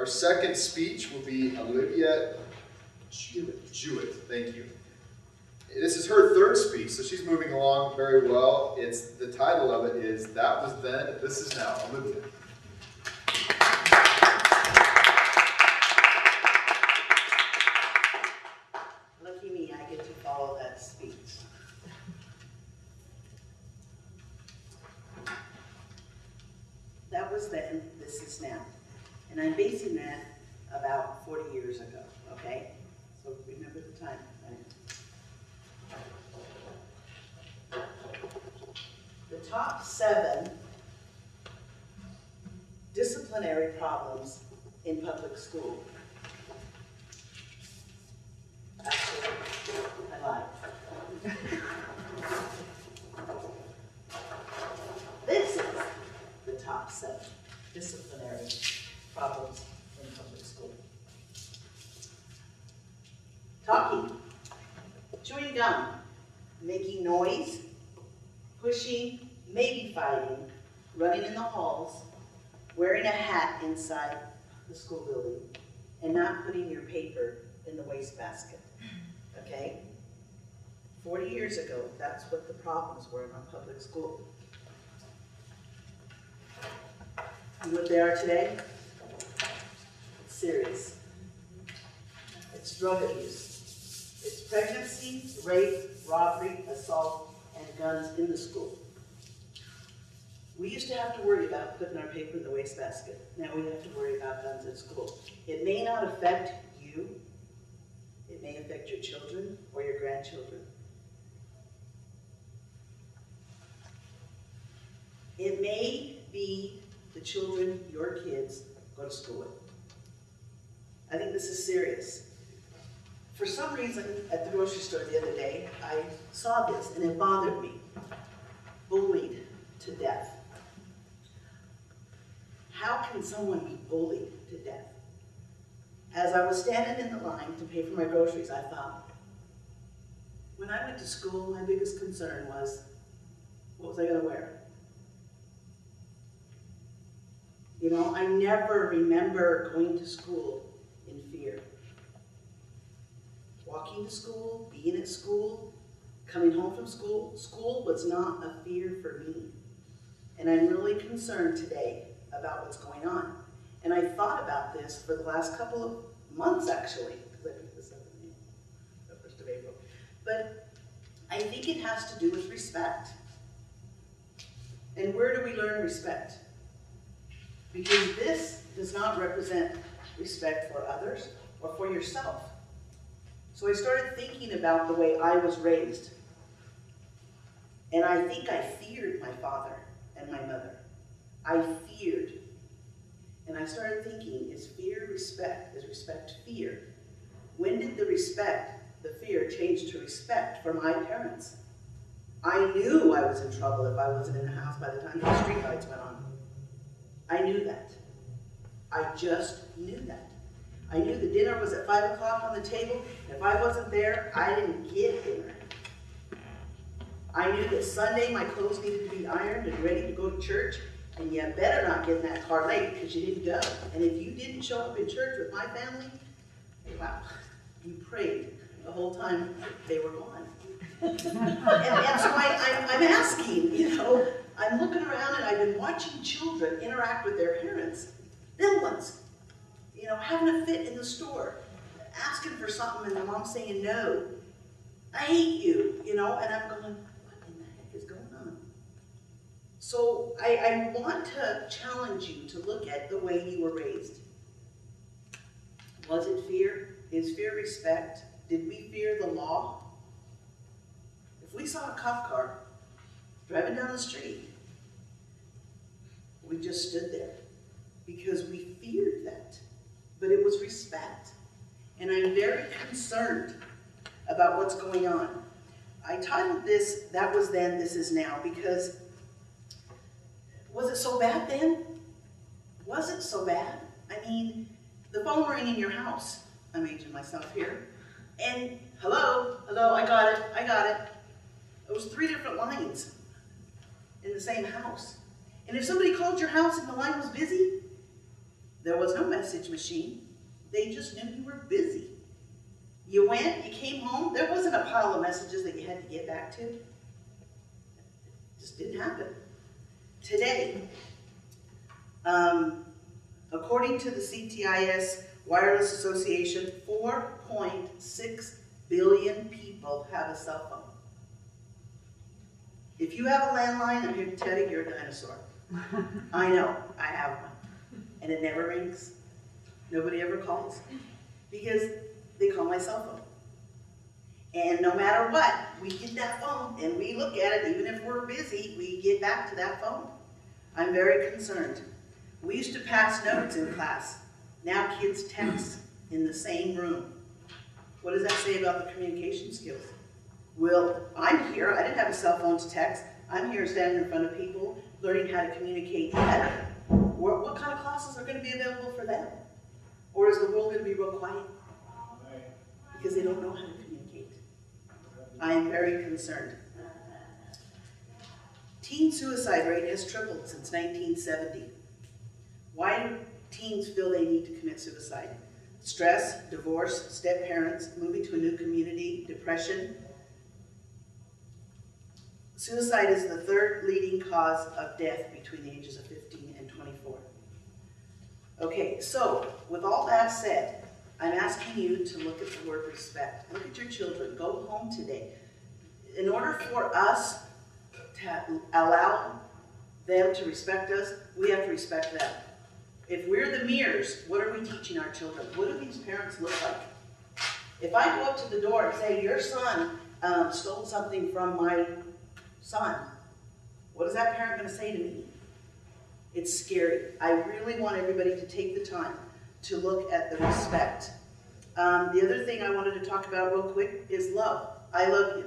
Our second speech will be Olivia Jewett. Thank you. This is her third speech, so she's moving along very well. The title of it is That Was Then, This Is Now. Olivia. Lucky me, I get to follow that speech. That was then, this is now. And I'm basing that about 40 years ago, okay? So remember the time. The top 7 disciplinary problems in public school. Actually, I lied. This is the top 7 disciplinary problems in public school. Talking, chewing gum, making noise, pushing, maybe fighting, running in the halls, wearing a hat inside the school building, and not putting your paper in the wastebasket. Okay? 40 years ago, that's what the problems were in our public school. You know what they are today? It's serious. It's drug abuse. It's pregnancy, rape, robbery, assault, and guns in the school. We used to have to worry about putting our paper in the wastebasket. Now we have to worry about guns in school. It may not affect you. It may affect your children or your grandchildren. It may be the children your kids go to school with. I think this is serious. For some reason, at the grocery store the other day, I saw this and it bothered me. Bullied to death. How can someone be bullied to death? As I was standing in the line to pay for my groceries, I thought, when I went to school, my biggest concern was, what was I going to wear? You know, I never remember going to school in fear. Walking to school, being at school, coming home from school, school was not a fear for me. And I'm really concerned today about what's going on. And I thought about this for the last couple of months, actually, because I picked this up in the 1st of April. But I think it has to do with respect. And where do we learn respect? Because this does not represent respect for others or for yourself. So I started thinking about the way I was raised. And I think I feared my father and my mother. I feared. And I started thinking, is fear respect? Is respect fear? When did the respect, the fear, change to respect for my parents? I knew I was in trouble if I wasn't in the house by the time the street lights went on. I knew that. I just knew that. I knew the dinner was at 5 o'clock on the table. If I wasn't there, I didn't get dinner. I knew that Sunday my clothes needed to be ironed and ready to go to church, and you better not get in that car late because you didn't go. And if you didn't show up in church with my family, wow, you prayed the whole time they were gone. and so I'm asking, you know, I'm looking around and I've been watching children interact with their parents. Little ones, you know, having a fit in the store, asking for something and the mom saying no. I hate you, you know, and I'm going, what in the heck is going on? So I want to challenge you to look at the way you were raised. Was it fear? Is fear respect? Did we fear the law? If we saw a cop car driving down the street, we just stood there because we feared that. But it was respect. And I'm very concerned about what's going on. I titled this, That Was Then, This Is Now, because was it so bad then? Was it so bad? I mean, the phone rang in your house. I'm aging myself here. And hello, I got it. It was 3 different lines in the same house. And if somebody called your house and the line was busy, There was no message machine. They just knew you were busy. You went, you came home, there wasn't a pile of messages that you had to get back to. It just didn't happen. Today, according to the CTIS Wireless Association, 4.6 billion people have a cell phone. If you have a landline, I'm here to tell you you're a dinosaur. I know, I have one. And it never rings. Nobody ever calls. Because they call my cell phone. And no matter what, we get that phone and we look at it, even if we're busy, we get back to that phone. I'm very concerned. We used to pass notes in class. Now kids text in the same room. What does that say about the communication skills? Well, I'm here, I didn't have a cell phone to text. I'm here standing in front of people, learning how to communicate better. What kind of classes are going to be available for them? Or is the world going to be real quiet? Because they don't know how to communicate. I am very concerned. Teen suicide rate has tripled since 1970. Why do teens feel they need to commit suicide? Stress, divorce, step parents, moving to a new community, depression. Suicide is the third leading cause of death between the ages of 15 and 24. Okay, so with all that said, I'm asking you to look at the word respect. Look at your children. Go home today. In order for us to allow them to respect us, we have to respect them. If we're the mirrors, what are we teaching our children? What do these parents look like? If I go up to the door and say, your son stole something from my son, what is that parent going to say to me? It's scary. I really want everybody to take the time to look at the respect. The other thing I wanted to talk about real quick is love. I love you.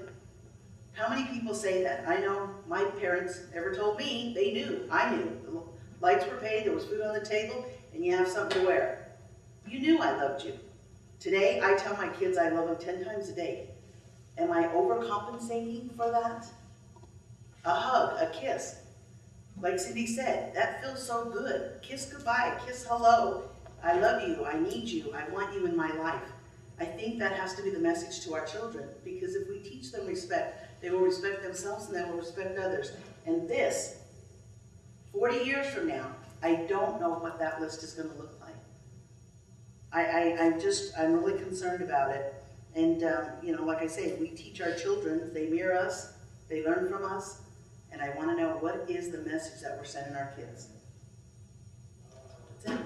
How many people say that? I know my parents never told me. They knew. I knew. The lights were paid, there was food on the table, and you have something to wear. You knew I loved you. Today, I tell my kids I love them 10 times a day. Am I overcompensating for that? A hug, a kiss. Like Cindy said, that feels so good. Kiss goodbye, kiss hello. I love you, I need you, I want you in my life. I think that has to be the message to our children, because if we teach them respect, they will respect themselves and they will respect others. And this, 40 years from now, I don't know what that list is going to look like. I'm really concerned about it. And, like I say, we teach our children, they mirror us, they learn from us, and I want to know what is the message that we're sending our kids. That's it.